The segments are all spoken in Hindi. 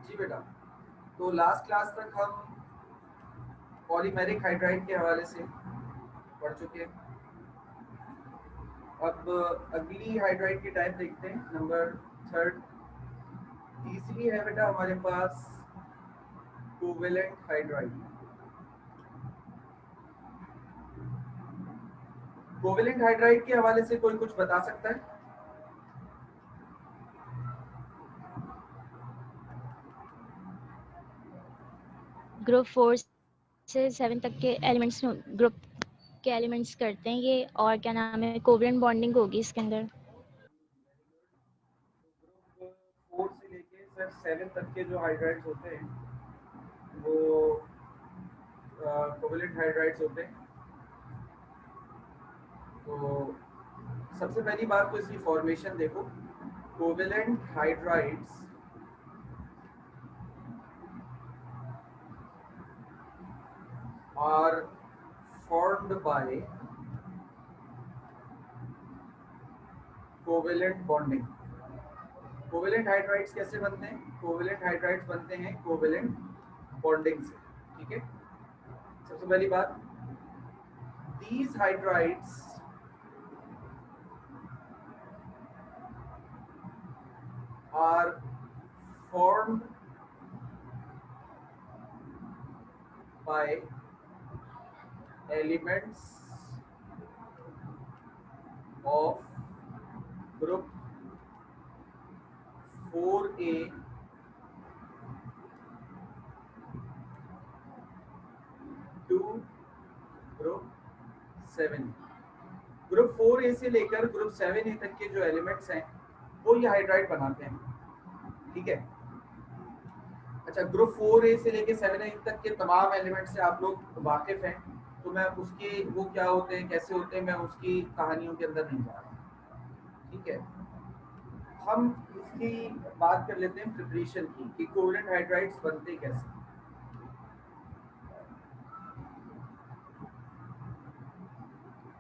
जी बेटा, तो लास्ट क्लास तक हम पॉलीमेरिक हाइड्राइड के हवाले से पढ़ चुके हैं। अब अगली हाइड्राइड की टाइप देखते हैं, नंबर थर्ड। तीसरी है बेटा हमारे पास कोवेलेंट हाइड्राइड। कोवेलेंट हाइड्राइड के हवाले से कोई कुछ बता सकता है? ग्रुप 4 से 7 तक के एलिमेंट्स ग्रुप के एलिमेंट्स करते हैं ये, और क्या नाम है, कोवलेंट बॉन्डिंग होगी इसके अंदर। ग्रुप 4 से लेके सर 7 तक के जो हाइड्राइड्स होते हैं वो कोवेलेंट हाइड्राइड्स होते हैं। तो सबसे पहली बात तो इसकी फॉर्मेशन देखो। Covalent hydrides are formed by covalent bonding। Covalent hydrides कैसे बनते हैं? कोवेलेंट हाइड्राइड्स बनते हैं कोवेलेंट बॉन्डिंग से। ठीक है, सबसे पहली बात, these hydrides are formed by elements of group 4A to group 7। Group 4A से लेकर ग्रुप 7A तक के जो एलिमेंट्स हैं वो ये हाइड्राइड बनाते हैं। ठीक है, अच्छा, ग्रुप 4A से लेकर 7A तक के तमाम एलिमेंट से आप लोग वाकिफ हैं, तो मैं उसके वो क्या होते हैं, कैसे होते हैं, मैं उसकी कहानियों के अंदर नहीं जा रहा। ठीक है, हम इसकी बात कर लेते हैं प्रिपरेशन की कि कोवेलेंट हाइड्राइड्स बनते कैसे।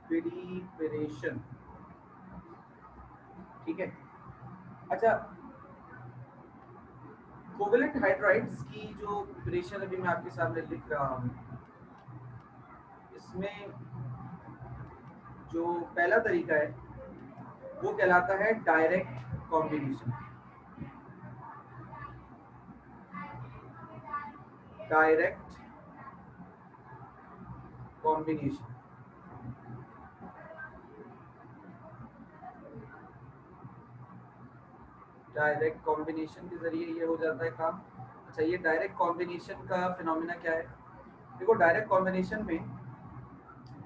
प्रिपरेशन, ठीक है। अच्छा, कोवेलेंट हाइड्राइड्स की जो प्रिपरेशन अभी मैं आपके सामने लिख रहा हूँ, इसमें जो पहला तरीका है वो कहलाता है direct combination. Direct combination, direct combination के जरिए ये हो जाता है काम। अच्छा, ये डायरेक्ट कॉम्बिनेशन का फिनोमिना क्या है? देखो, डायरेक्ट कॉम्बिनेशन में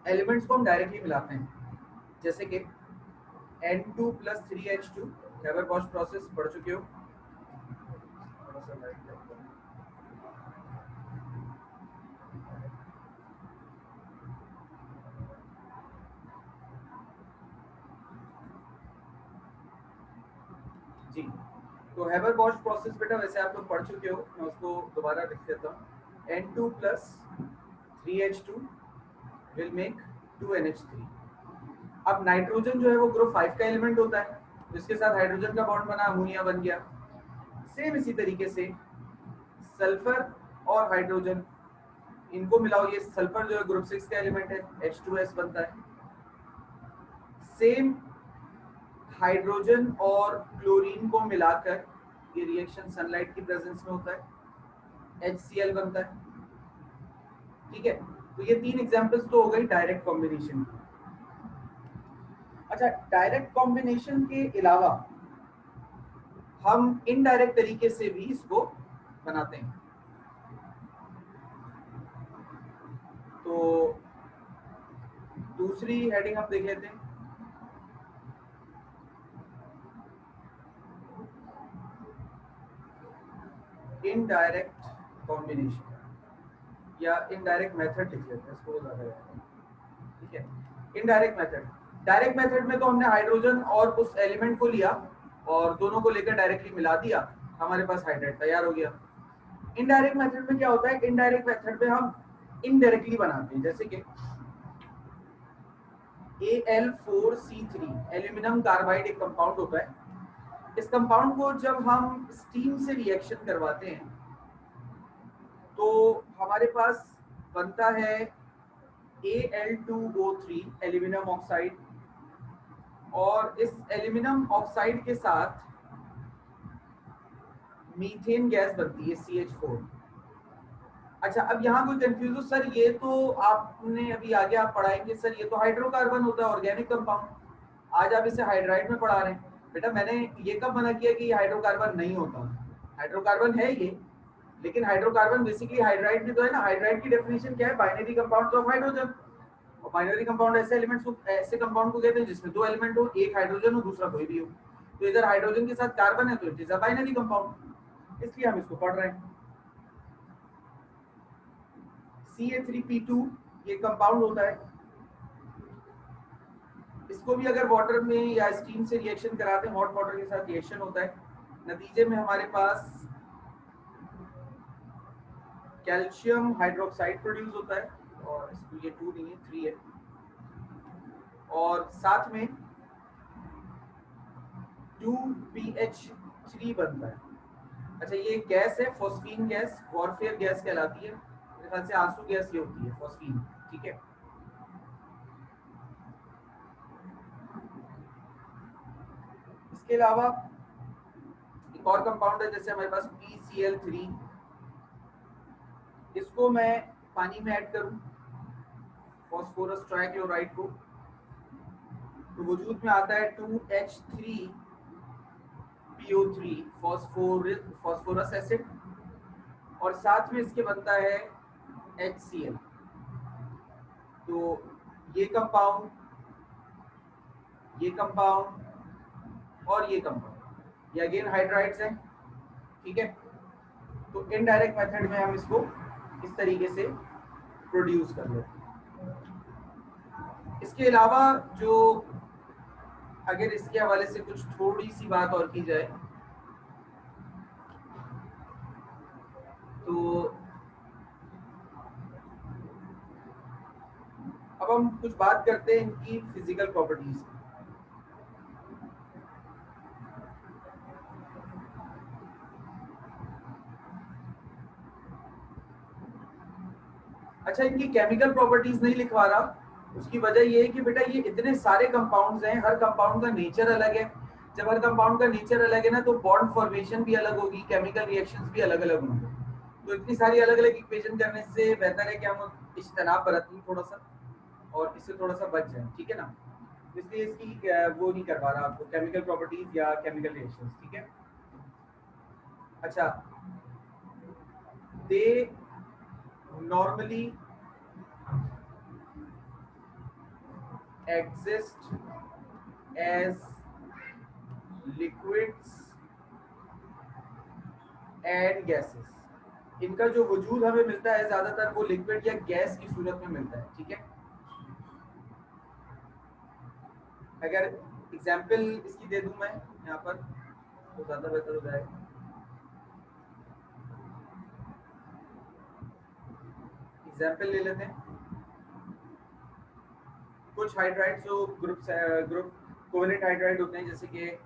एलिमेंट्स को हम डायरेक्टली मिलाते हैं, जैसे कि N2 + 3H2 हैबर-बॉश प्रोसेस पढ़ चुके हो। थोड़ा सा लाइट करता हूं। जी, तो हैबर-बॉश प्रोसेस बेटा वैसे आप लोग पढ़ चुके हो, मैं उसको दोबारा लिख देता हूँ। N2 + 3H2 will make 2NH3। अब नाइट्रोजन जो है वो ग्रुप 5 का एलिमेंट होता है, जिसके साथ हाइड्रोजन का बॉन्ड बना, अमोनिया बन गया। सेम इसी तरीके से सल्फर और हाइड्रोजन, इनको मिलाओ, ये सल्फर जो है ग्रुप 6 का एलिमेंट है, H2S बनता है। सेम हाइड्रोजन और क्लोरीन को मिलाकर ये रिएक्शन सनलाइट की प्रेजेंस में होता है, HCl बनता है। ठीक है, तो ये 3 एग्जांपल्स तो हो गई डायरेक्ट कॉम्बिनेशन की। अच्छा, डायरेक्ट कॉम्बिनेशन के अलावा हम इनडायरेक्ट तरीके से भी इसको बनाते हैं। तो दूसरी हेडिंग हम देख लेते हैं, इनडायरेक्ट कॉम्बिनेशन या इनडायरेक्ट मेथड लिख लेते हैं, इसको ज्यादा है। ठीक है, इनडायरेक्ट मेथड। डायरेक्ट मेथड में तो हमने हाइड्रोजन और उस एलिमेंट को लिया और दोनों को लेकर डायरेक्टली मिला दिया, हमारे पास हाइड्राइड तैयार हो गया। इनडायरेक्ट मेथड में क्या होता है? इनडायरेक्ट मेथड में हम इनडायरेक्टली बनाते हैं, जैसे कि Al4C3 एल्यूमिनियम कार्बाइड एक कंपाउंड होता है, इस कंपाउंड को जब हम स्टीम से रिएक्शन करवाते हैं तो हमारे पास बनता है Al2O3 एल्यूमिनियम ऑक्साइड, और इस एल्यूमिनियम ऑक्साइड के साथ मीथेन गैस बनती है CH4। अच्छा, अब यहाँ कोई कंफ्यूज हो, सर ये तो आपने अभी आगे आप पढ़ाएंगे सर ये तो हाइड्रोकार्बन होता है, ऑर्गेनिक कंपाउंड, आज आप इसे हाइड्राइड में पढ़ा रहे हैं। बेटा मैंने ये कब मना किया कि ये हाइड्रोकार्बन नहीं होता? हाइड्रोकार्बन है ये, लेकिन हाइड्रोकार्बन बेसिकली हाइड्राइड भी तो है ना। हाइड्राइड की डेफिनेशन क्या है? Binary compound of hydrogen. और बाइनरी कंपाउंड ऐसे एलिमेंट्स को, ऐसे कंपाउंड को कहते हैं जिसमें दो एलिमेंट हो, एक हाइड्रोजन हो दूसरा कोई भी हो। तो इधर हाइड्रोजन के साथ कार्बन है तो it is a binary compound, इसलिए हम इसको पढ़ रहे हैं। CH3P2 ये कंपाउंड होता है, इसको भी अगर वाटर में या स्टीम से रिएक्शन कराते हैं, हॉट वाटर के साथ रिएक्शन होता है, नतीजे में हमारे पास कैल्शियम हाइड्रोक्साइड प्रोड्यूस होता है, और इसको ये 2 नहीं है 3 है, और साथ में 2PH3 बनता है। अच्छा, ये गैस है फॉस्फीन गैस, वॉरफेयर गैस कहलाती है, मेरे ख्याल से आंसू गैस ये होती है फॉस्फीन, ठीक है। इसके अलावा एक और कंपाउंड है, जैसे हमारे पास PCl3, इसको मैं पानी में ऐड करूं फॉस्फोरस ट्राइक्लोराइड को, तो वजूद में आता है 2H3PO3 फॉस्फोरस एसिड, और साथ में इसके बनता है HCl। तो ये कंपाउंड और ये कंपाउंड ये अगेन हाइड्राइड्स हैं, ठीक है। तो इनडायरेक्ट मेथड में हम इसको इस तरीके से प्रोड्यूस कर लेते हैं। इसके अलावा जो अगर इसके हवाले से कुछ थोड़ी सी बात और की जाए तो अब हम कुछ बात करते हैं इनकी फिजिकल प्रॉपर्टीज। अच्छा, इनकी केमिकल प्रॉपर्टीज नहीं लिखवा रहा, उसकी वजह ये है कि बेटा ये इतने सारे कंपाउंड्स हैं, हर कंपाउंड का नेचर अलग है। जब हर कंपाउंड का नेचर अलग है ना, तो बॉन्ड फॉर्मेशन भी अलग होगी, केमिकल रिएक्शंस भी अलग अलग होंगे। तो इतनी सारी अलग अलग इक्वेशन करने से बेहतर है कि हम इज्तनाब बरतें थोड़ा सा और इससे थोड़ा सा बच जाए, ठीक है ना। इसलिए इसकी वो नहीं करवा रहा आपको केमिकल प्रॉपर्टीज या केमिकल रिएक्शंस, ठीक है। अच्छा, दे normally exist as liquids and gases। इनका जो वजूद हमें मिलता है ज्यादातर वो लिक्विड या गैस की सूरत में मिलता है, ठीक है। अगर एग्जाम्पल इसकी दे दूं मैं यहाँ पर तो ज्यादा बेहतर हो जाएगा। एग्जाम्पल ले लेते हैं, कुछ हाइड्राइड्स जो ग्रुप कोवेलेंट हाइड्राइड होते हैं, जैसे कि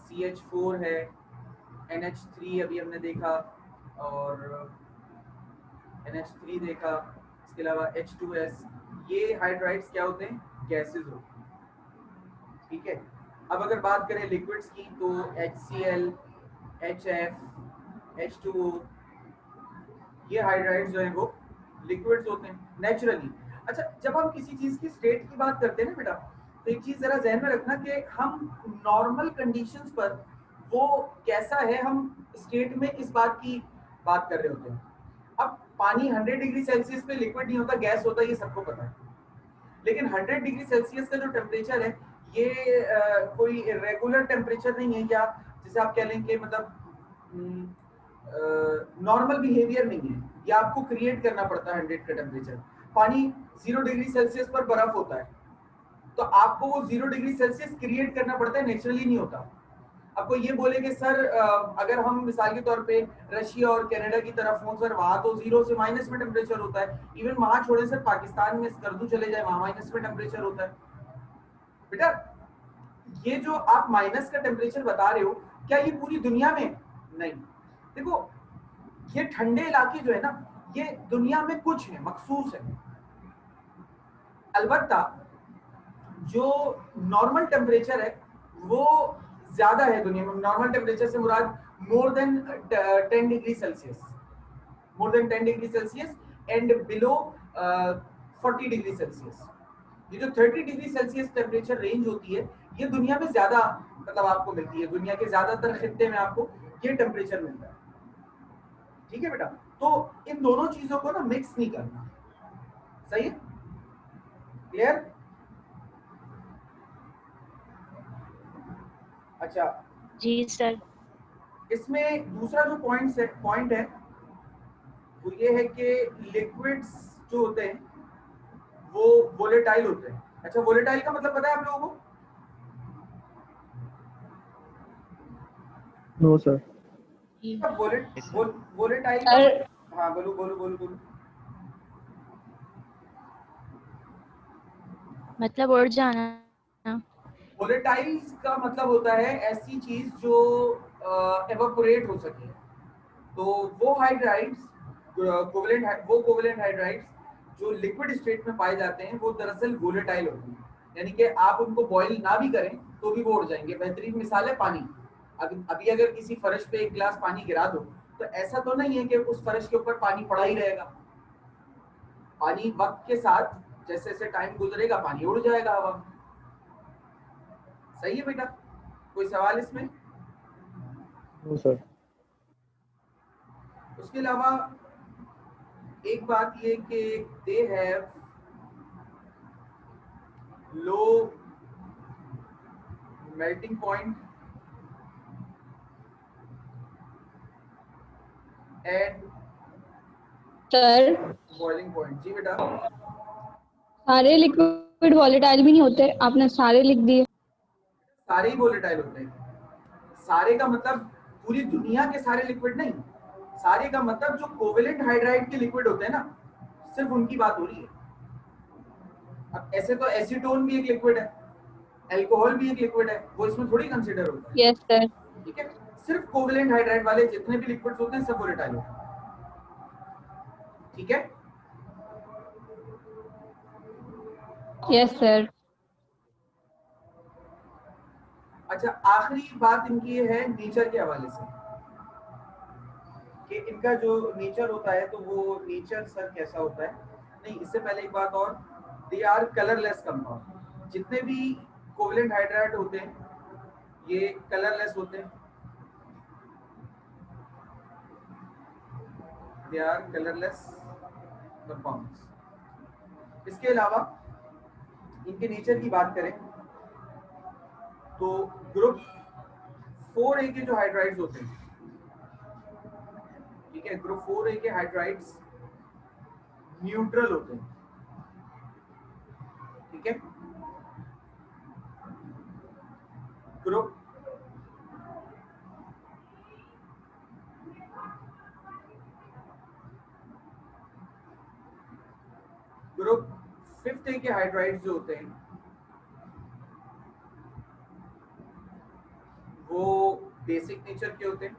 CH4 है, NH3 अभी हमने देखा और NH3 देखा, इसके अलावा H2S, ये हाइड्राइड्स क्या होते हैं? गैसेस होते हैं, ठीक है। अब अगर बात करें लिक्विड्स की तो HCl, HF, H2O, ये हाइड्राइड्स जो हैं वो लिक्विड्स होते हैं नेचुरली। अच्छा, जब हम किसी चीज की स्टेट की बात करते हैं ना बेटा, तो एक चीज जरा ध्यान में रखना कि हम नॉर्मल कंडीशंस पर वो कैसा है, हम स्टेट में इस बात की बात कर रहे होते हैं। अब पानी 100 डिग्री सेल्सियस पे लिक्विड नहीं होता, गैस होता है, ये सबको पता है। लेकिन 100 डिग्री सेल्सियस का जो टेम्परेचर है ये कोई रेगुलर टेम्परेचर नहीं है, या जिसे आप कह लें कि मतलब नॉर्मल बिहेवियर नहीं है, या आपको क्रिएट करना पड़ता है 100 का टेम्परेचर। पानी 0 डिग्री सेल्सियस पर बर्फ होता है, तो आपको वो 0 डिग्री सेल्सियस क्रिएट करना पड़ता है, नेचुरली नहीं होता। आपको ये बोले कि सर अगर हम मिसाल के तौर पे रशिया और कनाडा की तरफ हों सर, वहां तो 0 से माइनस में टेम्परेचर होता है। इवन वहां छोड़े सर, पाकिस्तान में स्कर्दू चले जाए, वहां माइनस में टेम्परेचर होता है। बेटा ये जो आप माइनस का टेम्परेचर बता रहे हो, क्या ये पूरी दुनिया में? नहीं। देखो ये ठंडे इलाके जो है ना, ये दुनिया में कुछ है, मखसूस है। अलबत्ता जो नॉर्मल टेम्परेचर है वो ज्यादा है दुनिया में। नॉर्मल टेम्परेचर से मुराद more than 10 degree Celsius, more than 10 degree Celsius and below 40 degree Celsius. ये जो 30 डिग्री सेल्सियस टेम्परेचर रेंज होती है, ये दुनिया में ज्यादा मतलब आपको मिलती है। दुनिया के ज्यादातर खित्ते में आपको ये टेम्परेचर मिलता है। ठीक है बेटा, तो इन दोनों चीजों को ना मिक्स नहीं करना। सही है? क्लियर? अच्छा, जी सर। इसमें दूसरा जो पॉइंट है वो ये है कि लिक्विड्स जो होते हैं वो वोलेटाइल होते हैं। अच्छा, वोलेटाइल का मतलब पता है आप लोगों को? No sir. वोलेटाइल का सर हाँ बोलो बोलो बोलो बोलो। मतलब उड़ जाना। वोलेटाइल्स का मतलब होता है ऐसी चीज जो एवापोरेट हो सके। तो वो हाइड्राइड्स कोवेलेंट हाइड्राइड्स जो लिक्विड स्टेट में पाए जाते हैं वो दरअसल वोलेटाइल होते हैं। यानी कि आप उनको बॉईल ना भी करें तो भी वो उड़ जाएंगे। बेहतरीन मिसाल है पानी। अभी अगर किसी फर्श पे एक गिलास पानी गिरा दो तो ऐसा तो नहीं है कि उस फर्श के ऊपर पानी पड़ा ही रहेगा। पानी वक्त के साथ जैसे जैसे टाइम गुजरेगा पानी उड़ जाएगा हवा में। सही है बेटा? कोई सवाल इसमें? No sir. उसके अलावा एक बात ये कि they have low melting point and sir boiling point. जी बेटा। सारे लिक्विड वॉलेटाइल भी नहीं होते, आपने सारे लिख दिए। सारे ही वोलेटाइल होते हैं। सारे का मतलब पूरी दुनिया के सारे लिक्विड नहीं। सारे का मतलब जो कोवेलेंट हाइड्राइड के लिक्विड होते हैं ना, सिर्फ उनकी बात हो रही है। अब ऐसे तो एसीटोन भी एक लिक्विड है, अल्कोहल भी एक लिक्विड है, वो इसमें थोड़ी कंसीडर होता है। Yes sir. ठीक है, सिर्फ कोवेलेंट हाइड्राइड वाले जितने भी लिक्विड्स होते हैं सब वोलेटाइल होते हैं। ठीक है? Yes sir. अच्छा, आखिरी बात इनकी ये है नेचर के हवाले से कि इनका जो नेचर होता है, तो वो नेचर सर कैसा होता है। नहीं, इससे पहले एक बात और, दे आर कलरलेस कंपाउंड। जितने भी कोवेलेंट हाइड्राइड होते हैं ये कलरलेस होते हैं। They are colourless compounds. इसके अलावा इनके नेचर की बात करें तो ग्रुप 4A के जो हाइड्राइड्स होते हैं, ठीक है, ग्रुप 4A के हाइड्राइड्स न्यूट्रल होते हैं। ठीक है, ग्रुप ग्रुप 5A के हाइड्राइड्स जो होते हैं वो बेसिक नेचर के होते हैं,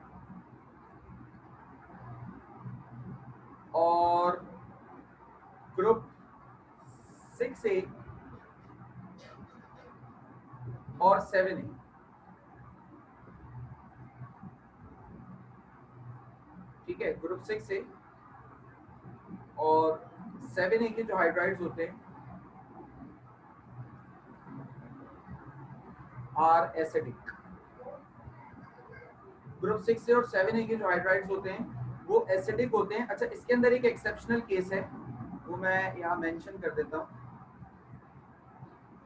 और ग्रुप 6A और 7A, ठीक है, ग्रुप 6A और 7A के जो हाइड्राइड्स होते हैं आर एसिडिक। ग्रुप 6A और 7A के जो हाइड्राइड्स होते हैं वो एसिडिक होते हैं। अच्छा, इसके अंदर एक एक्सेप्शनल केस है, वो मैं यहाँ मेंशन कर देता हूँ।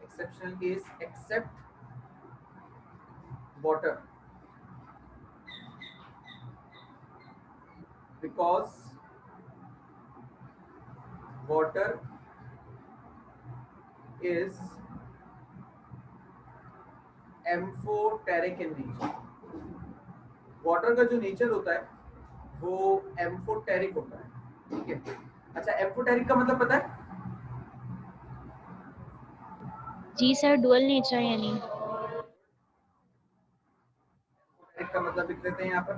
Exceptional case, except water, because water is amphoteric in nature. Water का जो नेचर होता है वो एम्फोटेरिक होता है। ठीक है, अच्छा, एम्फोटेरिक का मतलब पता है? जी सर, डुअल नेचर यानी। एम्फोटेरिक मतलब लिख लेते हैं यहाँ पर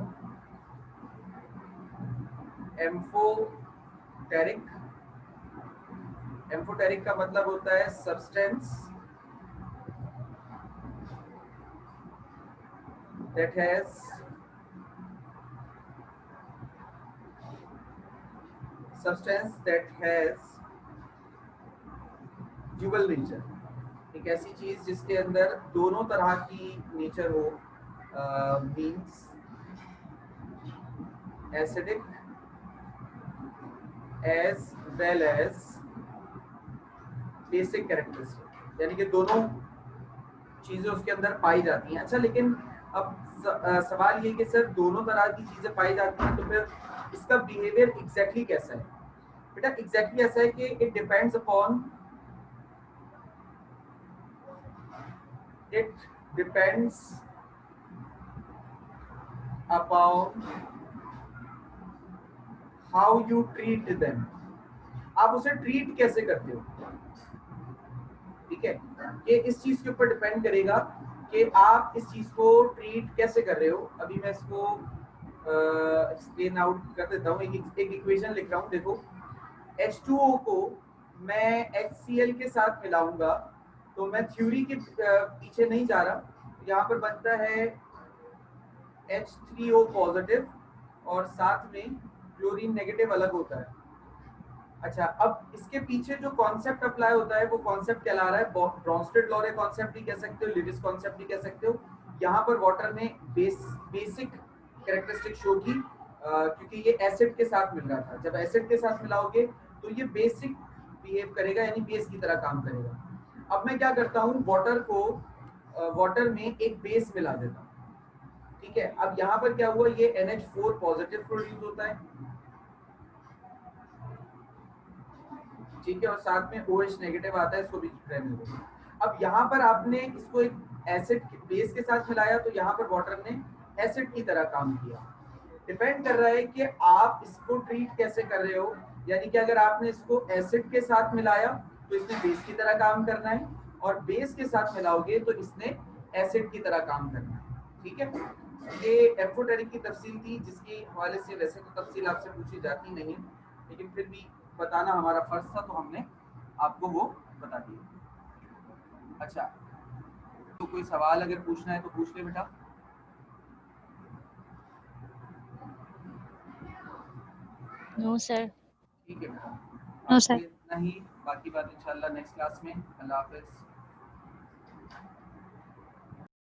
एम्फोटेरिक। एम्फोटेरिक का मतलब होता है substance that has dual nature, एक ऐसी चीज जिसके अंदर दोनों तरह की नेचर हो, means acidic as well as basic characteristic, यानी कि दोनों चीजें उसके अंदर पाई जाती हैं। अच्छा, लेकिन अब सवाल ये कि सर दोनों तरह की चीजें पाई जाती हैं, तो फिर इसका बिहेवियर एग्जैक्टली कैसा है? बेटा एग्जैक्टली ऐसा है कि it depends upon how you treat them. आप उसे ट्रीट कैसे करते हो, ठीक है, ये इस चीज के ऊपर डिपेंड करेगा कि आप इस चीज को ट्रीट कैसे कर रहे हो। अभी मैं इसको एक्सप्लेन आउट कर देता हूँ। एक इक्वेशन लिख रहा हूँ, देखो H2O को मैं HCl के साथ मिलाऊंगा, तो मैं थ्योरी के पीछे नहीं जा रहा। यहाँ पर बनता है H3O पॉजिटिव और साथ में क्लोरीन नेगेटिव अलग होता है। अच्छा, अब इसके पीछे जो कॉन्सेप्ट अप्लाई होता है वो कॉन्सेप्ट कहला रहा है ब्रॉन्स्टेड-लॉरे कॉन्सेप्ट भी कह सकते हो, लिविस कॉन्सेप्ट भी कह सकते हो। यहाँ पर वाटर में बेसिक कैरेक्टरिस्टिक शो की, क्योंकि ये एसिड के साथ मिल रहा था। जब एसिड के साथ मिलाओगे तो ये बेसिक बिहेव करेगा, यानी बेस की तरह काम करेगा। अब मैं क्या करता हूँ, वाटर में एक बेस मिला देता हूँ, ठीक है। अब यहाँ पर क्या हुआ, ये NH4 पॉजिटिव प्रोड्यूस होता है, ठीक है, और साथ में OH नेगेटिव आता है, इसको भी रहने दो। अब यहाँ पर आपने इसको एक एसिड बेस के साथ मिलाया, तो यहाँ पर वाटर ने एसिड की तरह काम किया। डिपेंड कर रहा है कि आप इसको ट्रीट कैसे कर रहे हो, यानी कि अगर आपने इसको एसिड के साथ मिलाया तो इसने बेस की तरह काम करना है, और बेस के साथ मिलाओगे तो इसने एसिड की तरह काम करना है, ठीक है। ये एम्फोटेरिक की तफसील थी, जिसके हवाले से वैसे तो तफसील आपसे पूछी जाती नहीं है, लेकिन फिर भी बताना हमारा फर्ज था, तो हमने आपको वो बता दिया। अच्छा, तो कोई सवाल अगर पूछना है तो पूछ ले बेटा। No sir. ठीक है बेटा, नो आज सर। के लिए इतना ही, बाकी बात इंशाल्लाह नेक्स्ट क्लास में। अल्लाह हाफिज।